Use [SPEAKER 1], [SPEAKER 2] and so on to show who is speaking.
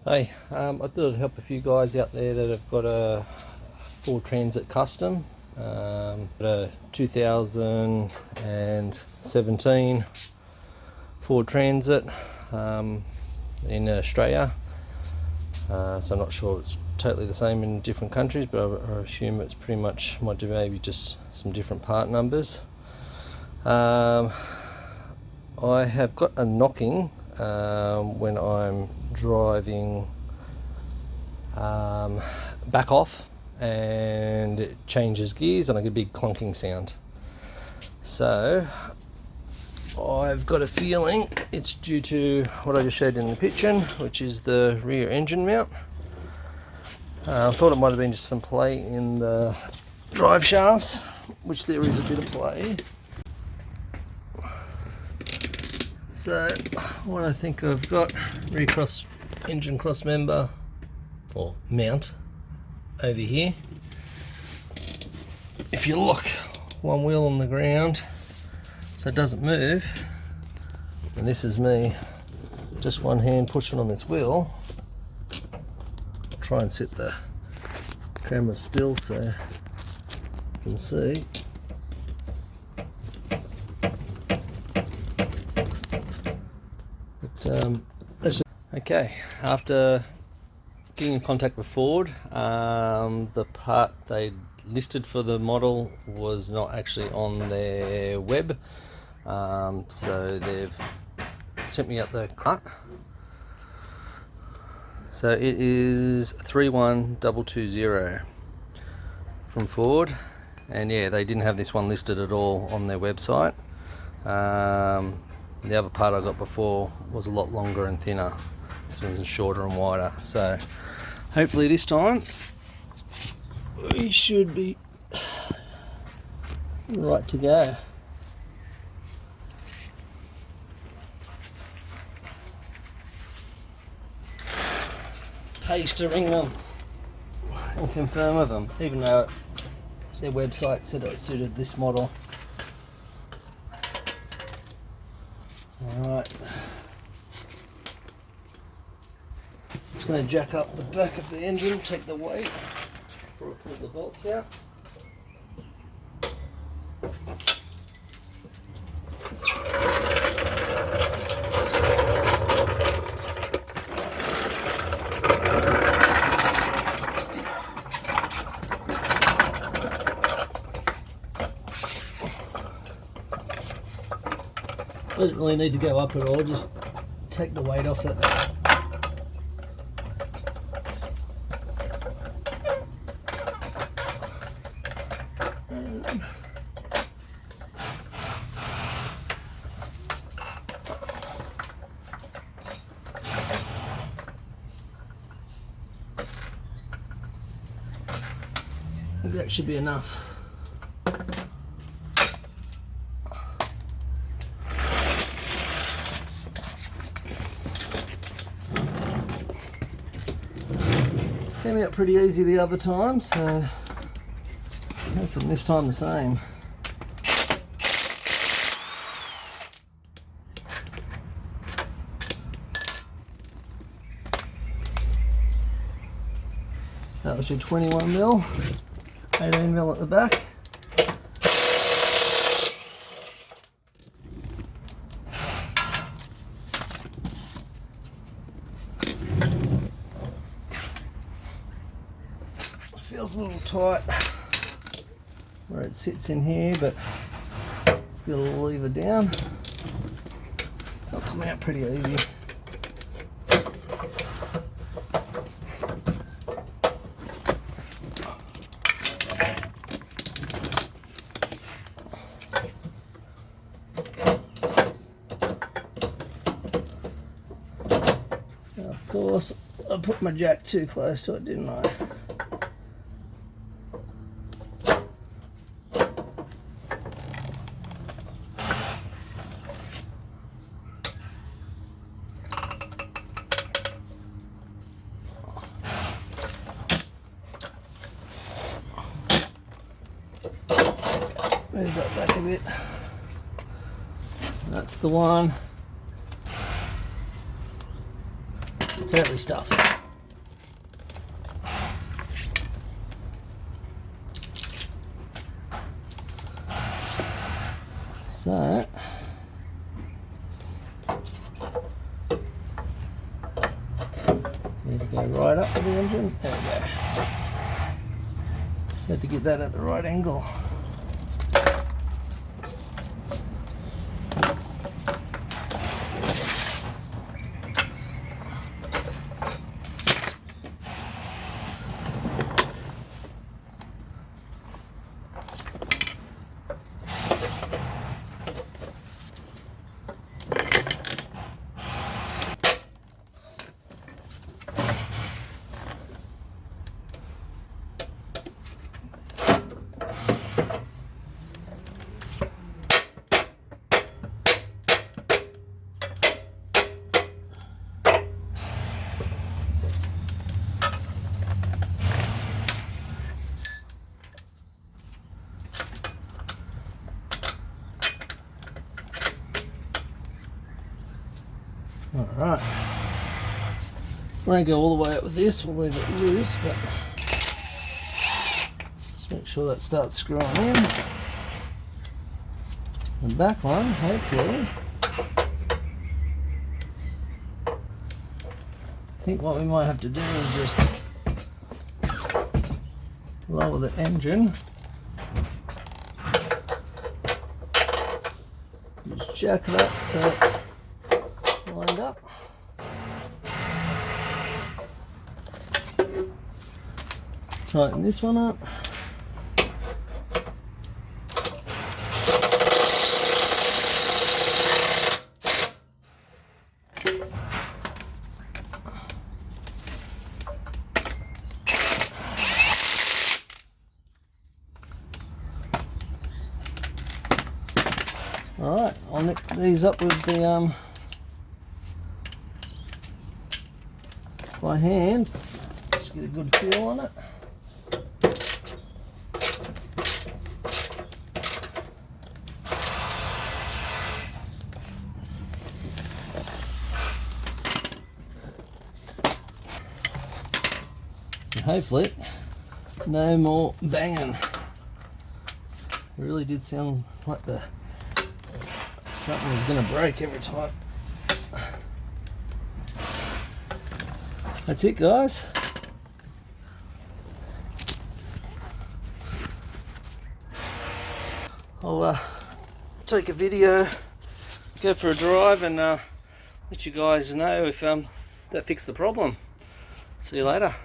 [SPEAKER 1] Hey, I thought I'd help a few guys out there that have got a Ford Transit Custom, a 2017 Ford Transit in Australia. So I'm not sure it's totally the same in different countries, but I assume it's pretty much might do maybe just some different part numbers. I have got a knocking when I'm driving back off, and it changes gears and I get a big clunking sound. So I've got a feeling it's due to what I just showed in the picture, which is the rear engine mount. I thought it might have been just some play in the drive shafts, which there is a bit of play. So what I think I've got, rear cross engine cross member or mount over here. If you lock one wheel on the ground so it doesn't move, and this is me just one hand pushing on this wheel, I'll try and set the camera still so you can see. Okay, after getting in contact with Ford, the part they listed for the model was not actually on their web, so they've sent me out the part. So it is 31220 from Ford, and yeah, they didn't have this one listed at all on their website. The other part I got before was a lot longer and thinner. This one's shorter and wider. So hopefully this time we should be right to go. Pays to ring them and confirm with them, even though their website said it suited this model. Alright, just going to jack up the back of the engine, take the weight before I pull the bolts out. Doesn't really need to go up at all, just take the weight off it. I think that should be enough. Came out pretty easy the other time, so hopefully this time the same. That was your 21mm, 18mm at the back. Feels a little tight where it sits in here, but let's get a lever down. It'll come out pretty easy. Now, of course, I put my jack too close to it, didn't I? Move that back a bit. That's the one. Totally stuffed. Need to go right up with the engine. There we go. Just had to get that at the right angle. Alright, won't go all the way up with this, we'll leave it loose, but just make sure that starts screwing in. The back one, hopefully. I think what we might have to do is just lower the engine. Just jack it up so it's lined up. Tighten this one up. Alright, I'll nick these up with the by hand, just get a good feel on it. And hopefully no more banging. It really did sound like something was going to break every time. That's it, guys. I'll take a video, go for a drive, and let you guys know if that fixed the problem. See you later.